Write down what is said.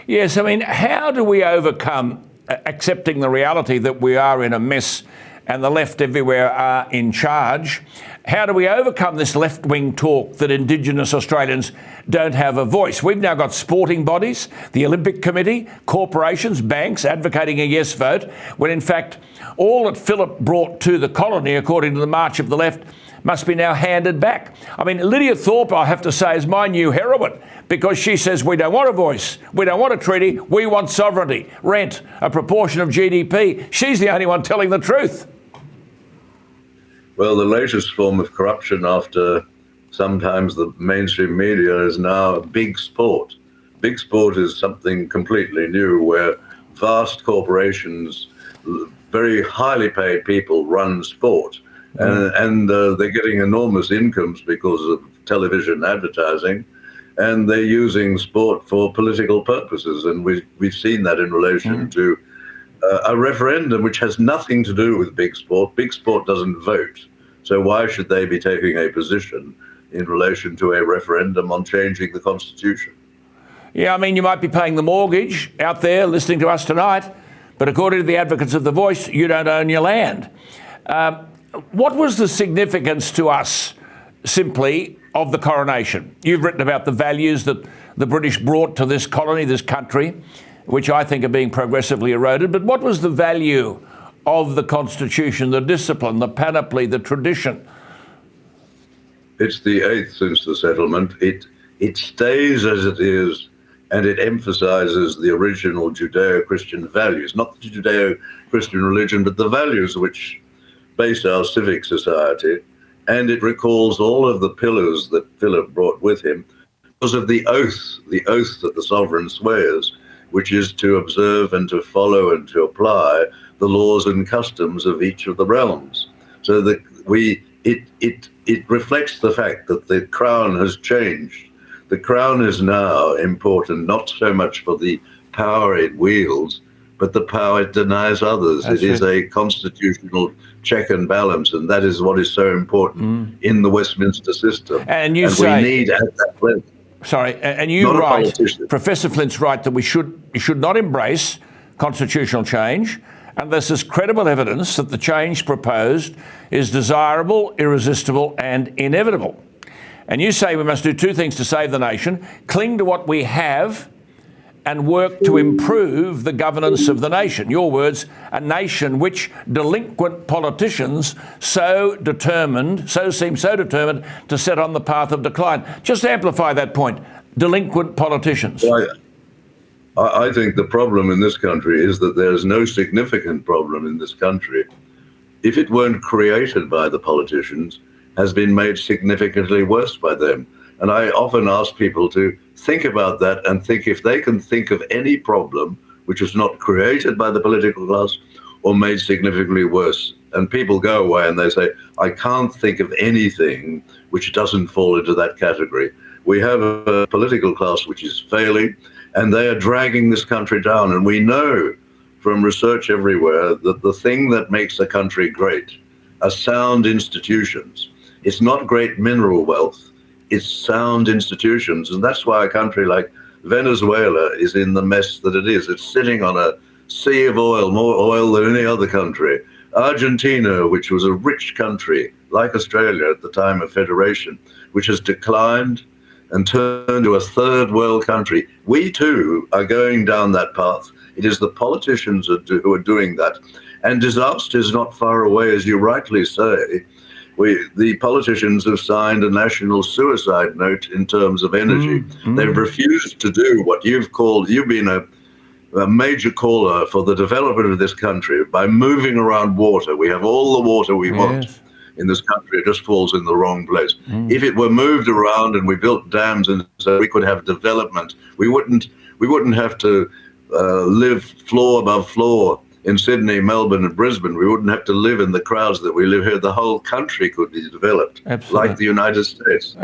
Yes, I mean, how do we overcome accepting the reality that we are in a mess and the left everywhere are in charge? How do we overcome this left-wing talk that Indigenous Australians don't have a voice? We've now got sporting bodies, the Olympic Committee, corporations, banks advocating a yes vote, when in fact all that Phillip brought to the colony, according to the March of the Left, must be now handed back. I mean, Lydia Thorpe, I have to say, is my new heroine, because she says we don't want a voice, we don't want a treaty, we want sovereignty, rent, a proportion of GDP. She's the only one telling the truth. Well, the latest form of corruption after sometimes the mainstream media is now big sport. Big sport is something completely new, where vast corporations, very highly paid people run sport. And they're getting enormous incomes because of television advertising, and they're using sport for political purposes. And we've seen that in relation to a referendum which has nothing to do with big sport. Big sport doesn't vote. So why should they be taking a position in relation to a referendum on changing the Constitution? Yeah, I mean, you might be paying the mortgage out there listening to us tonight, but according to the advocates of the voice, you don't own your land. What was the significance to us, simply, of the coronation? You've written about the values that the British brought to this colony, this country, which I think are being progressively eroded. But what was the value of the Constitution, the discipline, the panoply, the tradition? It's the eighth since the settlement. It stays as it is, and it emphasises the original Judeo-Christian values, not the Judeo-Christian religion, but the values which base our civic society. And it recalls all of the pillars that Phillip brought with him because of the oath that the sovereign swears, which is to observe and to follow and to apply the laws and customs of each of the realms. So that it reflects the fact that the crown has changed. The crown is now important not so much for the power it wields, but the power it denies others. It is a constitutional check and balance, and that is what is so important in the Westminster system. And we need at that level. Sorry, and you write, Professor Flint's right, that we should not embrace constitutional change unless there's credible evidence that the change proposed is desirable, irresistible, and inevitable. And you say we must do two things to save the nation: cling to what we have and work to improve the governance of the nation. Your words, a nation which delinquent politicians seem so determined to set on the path of decline. Just amplify that point, delinquent politicians. Well, I think the problem in this country is that there's no significant problem in this country, if it weren't created by the politicians, has been made significantly worse by them. And I often ask people to think about that and think if they can think of any problem which was not created by the political class or made significantly worse. And people go away and they say, I can't think of anything which doesn't fall into that category. We have a political class which is failing, and they are dragging this country down. And we know from research everywhere that the thing that makes a country great are sound institutions. It's not great mineral wealth. It's sound institutions. And that's why a country like Venezuela is in the mess that it is. It's sitting on a sea of oil, more oil than any other country. Argentina, which was a rich country, like Australia at the time of federation, which has declined and turned to a third world country. We too are going down that path. It is the politicians who are doing that. And disaster is not far away, as you rightly say. The politicians have signed a national suicide note in terms of energy. They've refused to do what you've been a major caller for the development of this country by moving around water. We have all the water we want in this country. It just falls in the wrong place. If it were moved around and we built dams and so we could have development, we wouldn't have to live floor above floor in Sydney, Melbourne and Brisbane. We wouldn't have to live in the crowds that we live here. The whole country could be developed like the United States.